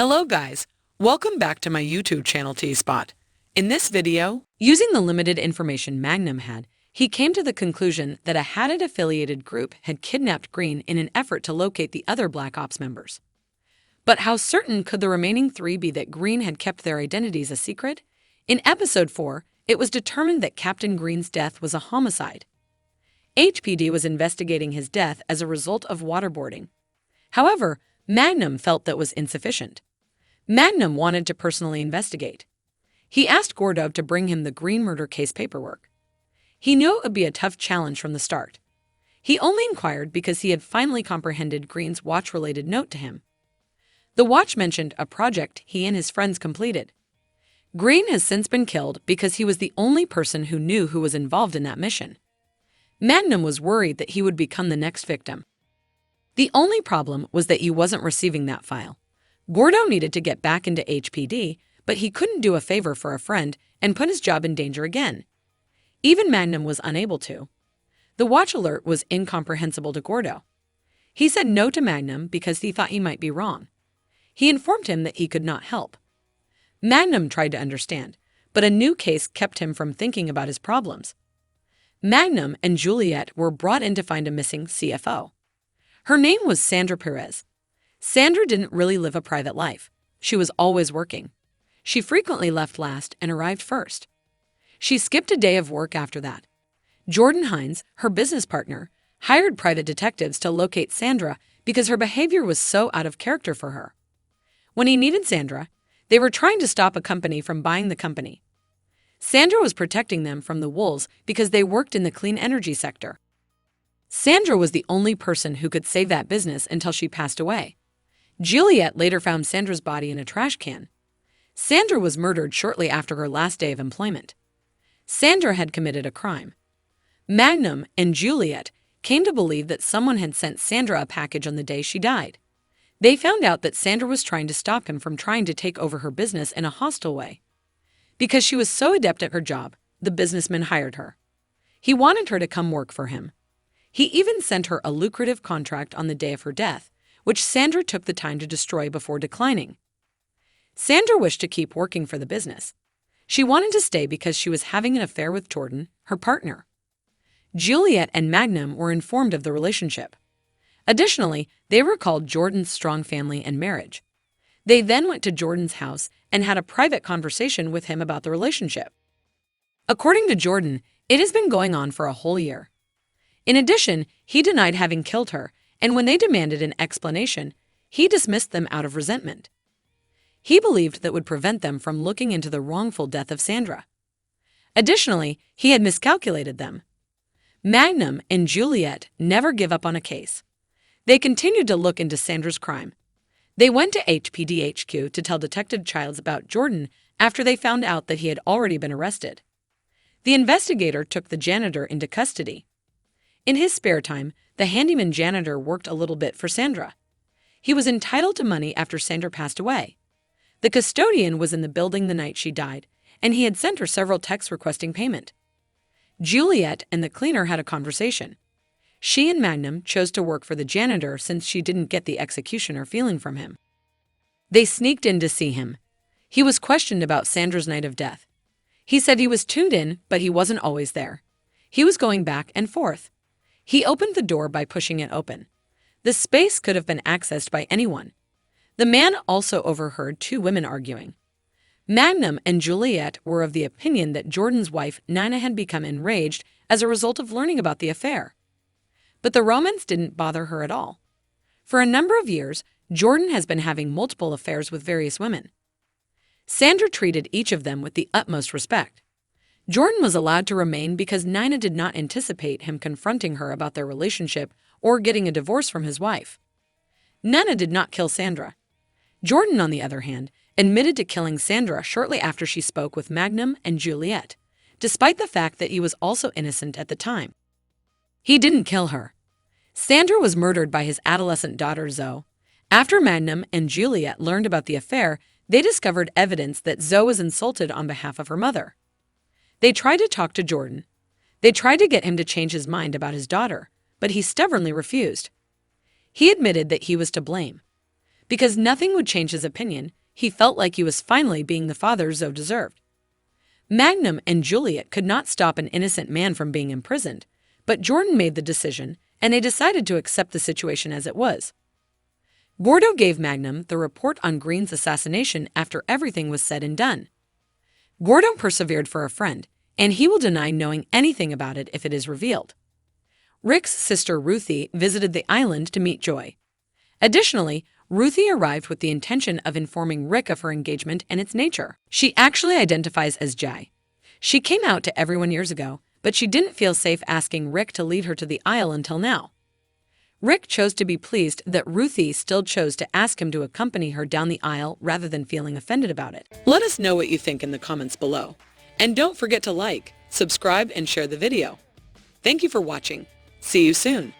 Hello guys, welcome back to my YouTube channel T-Spot. In this video, using the limited information Magnum had, he came to the conclusion that a Haddad-affiliated group had kidnapped Green in an effort to locate the other Black Ops members. But how certain could the remaining three be that Green had kept their identities a secret? In Episode 4, it was determined that Captain Green's death was a homicide. HPD was investigating his death as a result of waterboarding. However, Magnum felt that was insufficient. Magnum wanted to personally investigate. He asked Gordov to bring him the Green murder case paperwork. He knew it would be a tough challenge from the start. He only inquired because he had finally comprehended Green's watch-related note to him. The watch mentioned a project he and his friends completed. Green has since been killed because he was the only person who knew who was involved in that mission. Magnum was worried that he would become the next victim. The only problem was that he wasn't receiving that file. Gordo needed to get back into HPD, but he couldn't do a favor for a friend and put his job in danger again. Even Magnum was unable to. The watch alert was incomprehensible to Gordo. He said no to Magnum because he thought he might be wrong. He informed him that he could not help. Magnum tried to understand, but a new case kept him from thinking about his problems. Magnum and Juliet were brought in to find a missing CFO. Her name was Sandra Perez. Sandra didn't really live a private life. She was always working. She frequently left last and arrived first. She skipped a day of work after that. Jordan Hines, her business partner, hired private detectives to locate Sandra because her behavior was so out of character for her. When he needed Sandra, they were trying to stop a company from buying the company. Sandra was protecting them from the wolves because they worked in the clean energy sector. Sandra was the only person who could save that business until she passed away. Juliet later found Sandra's body in a trash can. Sandra was murdered shortly after her last day of employment. Sandra had committed a crime. Magnum and Juliet came to believe that someone had sent Sandra a package on the day she died. They found out that Sandra was trying to stop him from trying to take over her business in a hostile way. Because she was so adept at her job, the businessman hired her. He wanted her to come work for him. He even sent her a lucrative contract on the day of her death, which Sandra took the time to destroy before declining. Sandra wished to keep working for the business. She wanted to stay because she was having an affair with Jordan, her partner. Juliet and Magnum were informed of the relationship. Additionally, they recalled Jordan's strong family and marriage. They then went to Jordan's house and had a private conversation with him about the relationship. According to Jordan, it has been going on for a whole year. In addition, he denied having killed her, and when they demanded an explanation, he dismissed them out of resentment. He believed that would prevent them from looking into the wrongful death of Sandra. Additionally, he had miscalculated them. Magnum and Juliet never give up on a case. They continued to look into Sandra's crime. They went to HPD HQ to tell Detective Childs about Jordan after they found out that he had already been arrested. The investigator took the janitor into custody. In his spare time, the handyman janitor worked a little bit for Sandra. He was entitled to money after Sandra passed away. The custodian was in the building the night she died, and he had sent her several texts requesting payment. Juliet and the cleaner had a conversation. She and Magnum chose to work for the janitor since she didn't get the executioner feeling from him. They sneaked in to see him. He was questioned about Sandra's night of death. He said he was tuned in, but he wasn't always there. He was going back and forth. He opened the door by pushing it open. The space could have been accessed by anyone. The man also overheard two women arguing. Magnum and Juliet were of the opinion that Jordan's wife, Nina, had become enraged as a result of learning about the affair. But the romance didn't bother her at all. For a number of years, Jordan has been having multiple affairs with various women. Sandra treated each of them with the utmost respect. Jordan was allowed to remain because Nina did not anticipate him confronting her about their relationship or getting a divorce from his wife. Nina did not kill Sandra. Jordan, on the other hand, admitted to killing Sandra shortly after she spoke with Magnum and Juliet, despite the fact that he was also innocent at the time. He didn't kill her. Sandra was murdered by his adolescent daughter Zoe. After Magnum and Juliet learned about the affair, they discovered evidence that Zoe was insulted on behalf of her mother. They tried to talk to Jordan. They tried to get him to change his mind about his daughter, but he stubbornly refused. He admitted that he was to blame. Because nothing would change his opinion, he felt like he was finally being the father Zoe deserved. Magnum and Juliet could not stop an innocent man from being imprisoned, but Jordan made the decision, and they decided to accept the situation as it was. Gordo gave Magnum the report on Green's assassination after everything was said and done. Gordo persevered for a friend, and he will deny knowing anything about it if it is revealed. Rick's sister Ruthie visited the island to meet Joy. Additionally, Ruthie arrived with the intention of informing Rick of her engagement and its nature. She actually identifies as Jai. She came out to everyone years ago, but she didn't feel safe asking Rick to lead her to the aisle until now. Rick chose to be pleased that Ruthie still chose to ask him to accompany her down the aisle rather than feeling offended about it. Let us know what you think in the comments below. And don't forget to like, subscribe, and share the video. Thank you for watching. See you soon.